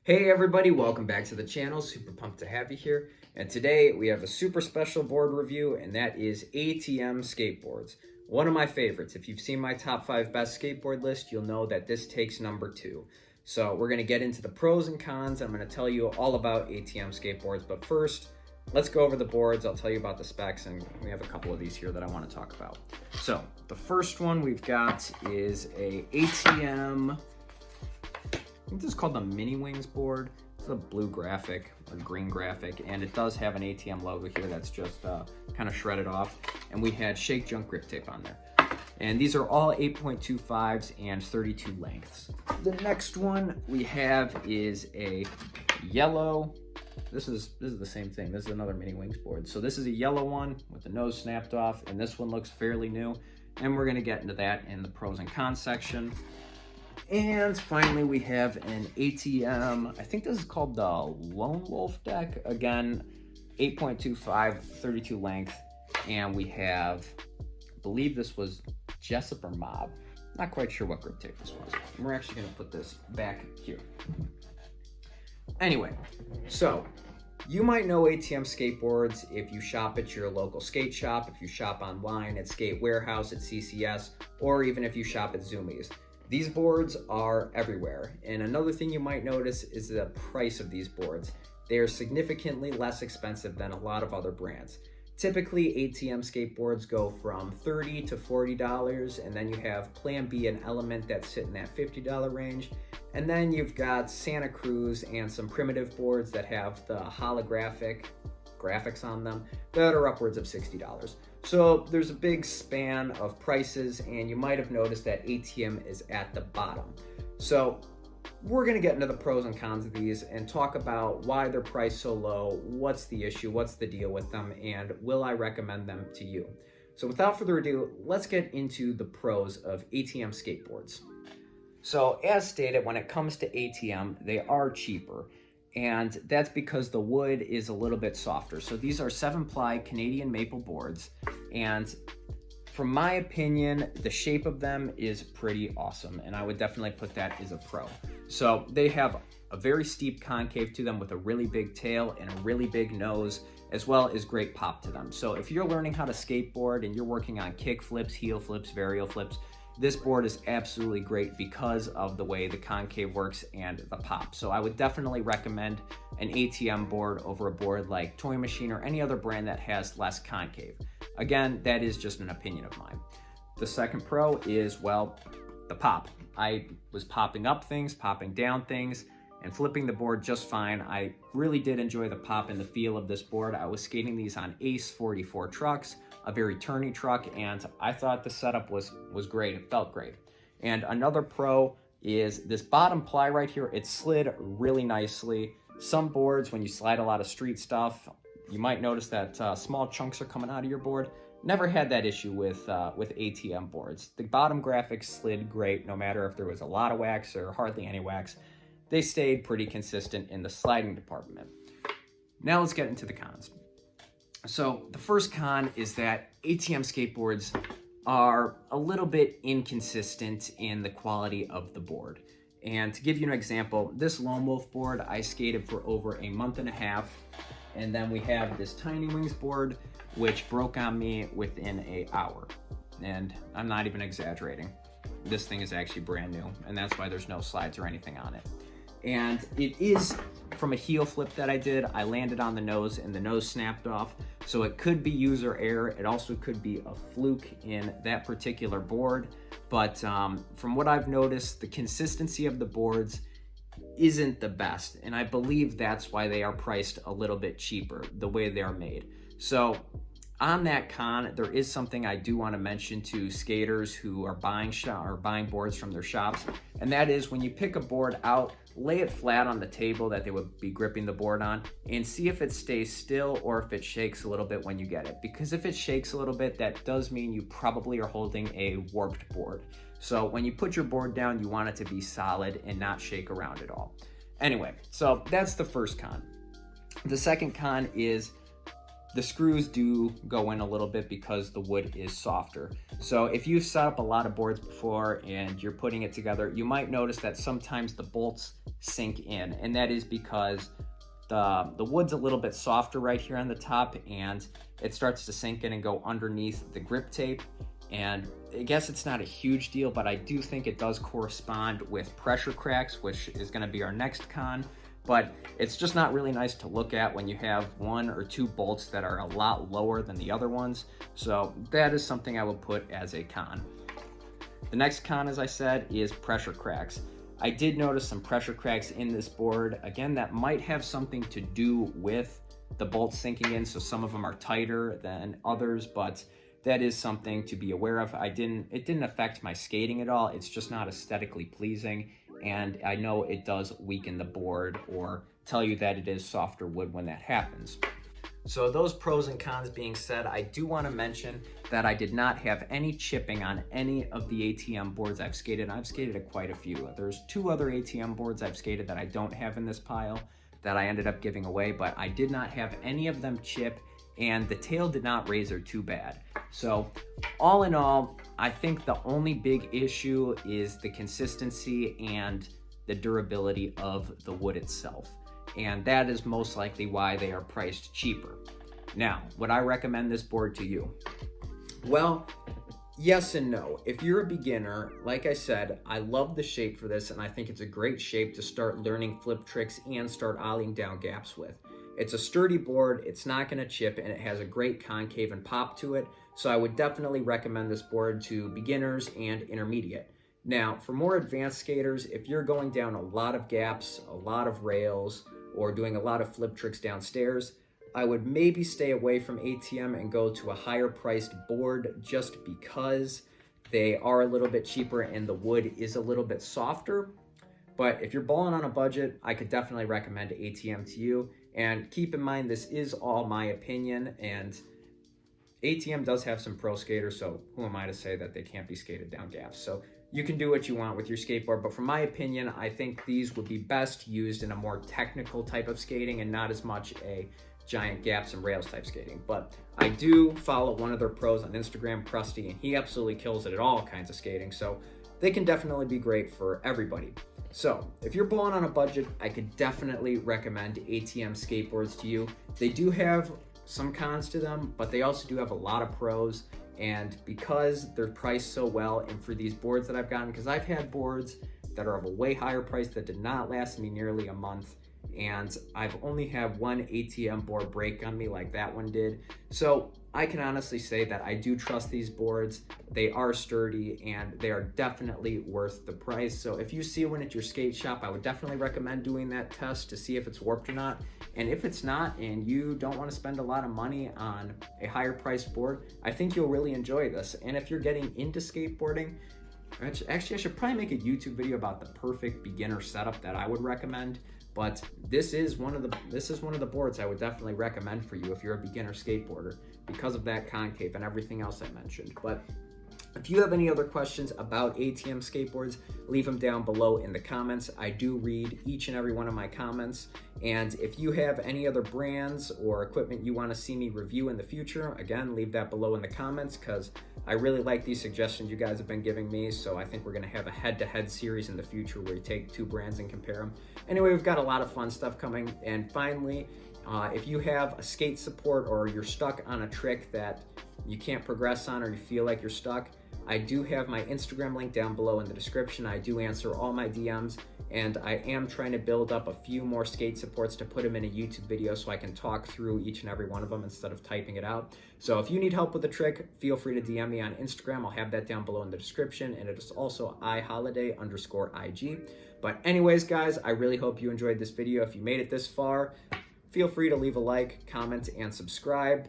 Hey everybody, welcome back to the channel. Super pumped to have you here. And today we have a super special board review, and that is ATM Skateboards. One of my favorites. If you've seen my top 5 best skateboard list, you'll know that this takes number 2. So we're going to get into the pros and cons. I'm going to tell you all about ATM Skateboards. But first, let's go over the boards. I'll tell you about the specs, and we have a couple of these here that I want to talk about. So the first one we've got is a ATM, I think this is called the Mini Wings board. It's a blue graphic or green graphic, and it does have an ATM logo here that's just kind of shredded off. And we had Shake Junk grip tape on there. And these are all 8.25s and 32 lengths. The next one we have is a yellow. This is the same thing. This is another Mini Wings board. So this is a yellow one with the nose snapped off, and this one looks fairly new. And we're gonna get into that in the pros and cons section. And finally, we have an ATM, I think this is called the Lone Wolf deck. Again, 8.25, 32 length. And we have, I believe this was Jessup or Mob. Not quite sure what grip tape this was. And we're actually gonna put this back here. Anyway, so you might know ATM Skateboards if you shop at your local skate shop, if you shop online at Skate Warehouse, at CCS, or even if you shop at Zoomies. These boards are everywhere, and another thing you might notice is the price of these boards. They are significantly less expensive than a lot of other brands. Typically, ATM skateboards go from $30 to $40, and then you have Plan B and Element that's sitting at $50 range, and then you've got Santa Cruz and some primitive boards that have the holographic graphics on them that are upwards of $60. So there's a big span of prices, and you might have noticed that ATM is at the bottom. So we're gonna get into the pros and cons of these and talk about why they're priced so low, what's the issue, what's the deal with them, and will I recommend them to you? So without further ado, let's get into the pros of ATM skateboards. So as stated, when it comes to ATM, they are cheaper. And that's because the wood is a little bit softer. So these are 7-ply Canadian maple boards, and from my opinion, the shape of them is pretty awesome, and I would definitely put that as a pro. So they have a very steep concave to them with a really big tail and a really big nose, as well as great pop to them. So if you're learning how to skateboard and you're working on kick flips, heel flips, varial flips, this board is absolutely great because of the way the concave works and the pop. So I would definitely recommend an ATM board over a board like Toy Machine or any other brand that has less concave. Again, that is just an opinion of mine. The second pro is, well, the pop. I was popping up things, popping down things, and flipping the board just fine. I really did enjoy the pop and the feel of this board. I was skating these on Ace 44 trucks, a very turny truck, and I thought the setup was great. It felt great. And another pro is this bottom ply right here. It slid really nicely. Some boards, when you slide a lot of street stuff, you might notice that small chunks are coming out of your board. Never had that issue with ATM boards. The bottom graphics slid great, no matter if there was a lot of wax or hardly any wax. They stayed pretty consistent in the sliding department. Now let's get into the cons. So the first con is that ATM skateboards are a little bit inconsistent in the quality of the board. And to give you an example, this Lone Wolf board I skated for over a month and a half, and then we have this Tiny Wings board which broke on me within an hour. And I'm not even exaggerating. This thing is actually brand new, and that's why there's no slides or anything on it. And it is from a heel flip that I did. I landed on the nose and the nose snapped off. So it could be user error. It also could be a fluke in that particular board. But from what I've noticed, the consistency of the boards isn't the best. And I believe that's why they are priced a little bit cheaper, the way they're made. So on that con, there is something I do want to mention to skaters who are buying boards from their shops, and that is when you pick a board out, lay it flat on the table that they would be gripping the board on, and see if it stays still or if it shakes a little bit when you get it. Because if it shakes a little bit, that does mean you probably are holding a warped board. So when you put your board down, you want it to be solid and not shake around at all. Anyway, so that's the first con. The second con is the screws do go in a little bit because the wood is softer. So if you've set up a lot of boards before and you're putting it together, you might notice that sometimes the bolts sink in, and that is because the wood's a little bit softer right here on the top, and it starts to sink in and go underneath the grip tape. And I guess it's not a huge deal, but I do think it does correspond with pressure cracks, which is going to be our next con. But it's just not really nice to look at when you have one or two bolts that are a lot lower than the other ones. So that is something I would put as a con. The next con, as I said, is pressure cracks. I did notice some pressure cracks in this board. Again, that might have something to do with the bolts sinking in, so some of them are tighter than others, but that is something to be aware of. It didn't affect my skating at all. It's just not aesthetically pleasing, and I know it does weaken the board or tell you that it is softer wood when that happens. So those pros and cons being said, I do want to mention that I did not have any chipping on any of the ATM boards I've skated. I've skated at quite a few. There's 2 other ATM boards I've skated that I don't have in this pile that I ended up giving away, but I did not have any of them chip, and the tail did not razor too bad. So all in all, I think the only big issue is the consistency and the durability of the wood itself. And that is most likely why they are priced cheaper. Now, would I recommend this board to you? Well, yes and no. If you're a beginner, like I said, I love the shape for this, and I think it's a great shape to start learning flip tricks and start ollieing down gaps with. It's a sturdy board, it's not going to chip, and it has a great concave and pop to it, so I would definitely recommend this board to beginners and intermediate. Now, for more advanced skaters, if you're going down a lot of gaps, a lot of rails, or doing a lot of flip tricks downstairs, I would maybe stay away from ATM and go to a higher priced board just because they are a little bit cheaper and the wood is a little bit softer. But if you're balling on a budget, I could definitely recommend ATM to you. And keep in mind, this is all my opinion, and ATM does have some pro skaters, so who am I to say that they can't be skated down gaps? So you can do what you want with your skateboard, but from my opinion, I think these would be best used in a more technical type of skating and not as much a giant gaps and rails type skating. But I do follow one of their pros on Instagram, Krusty, and he absolutely kills it at all kinds of skating, so they can definitely be great for everybody. So if you're balling on a budget, I could definitely recommend ATM Skateboards to you. They do have some cons to them, but they also do have a lot of pros. And because they're priced so well, and for these boards that I've gotten, because I've had boards that are of a way higher price that did not last me nearly a month, and I've only had one ATM board break on me like that one did. So I can honestly say that I do trust these boards. They are sturdy and they are definitely worth the price. So if you see one at your skate shop, I would definitely recommend doing that test to see if it's warped or not. And if it's not, and you don't want to spend a lot of money on a higher priced board, I think you'll really enjoy this. And if you're getting into skateboarding, actually I should probably make a YouTube video about the perfect beginner setup that I would recommend. But this is one of the boards I would definitely recommend for you if you're a beginner skateboarder because of that concave and everything else I mentioned. But if you have any other questions about ATM skateboards, leave them down below in the comments. I do read each and every one of my comments. And if you have any other brands or equipment you want to see me review in the future, again, leave that below in the comments because I really like these suggestions you guys have been giving me. So I think we're going to have a head-to-head series in the future where you take 2 brands and compare them. Anyway, we've got a lot of fun stuff coming. And finally, if you have a skate support or you're stuck on a trick that you can't progress on or you feel like you're stuck, I do have my Instagram link down below in the description. I do answer all my DMs, and I am trying to build up a few more skate supports to put them in a YouTube video so I can talk through each and every one of them instead of typing it out. So if you need help with a trick, feel free to DM me on Instagram. I'll have that down below in the description, and it is also iholiday_IG. But anyways, guys, I really hope you enjoyed this video. If you made it this far, feel free to leave a like, comment, and subscribe.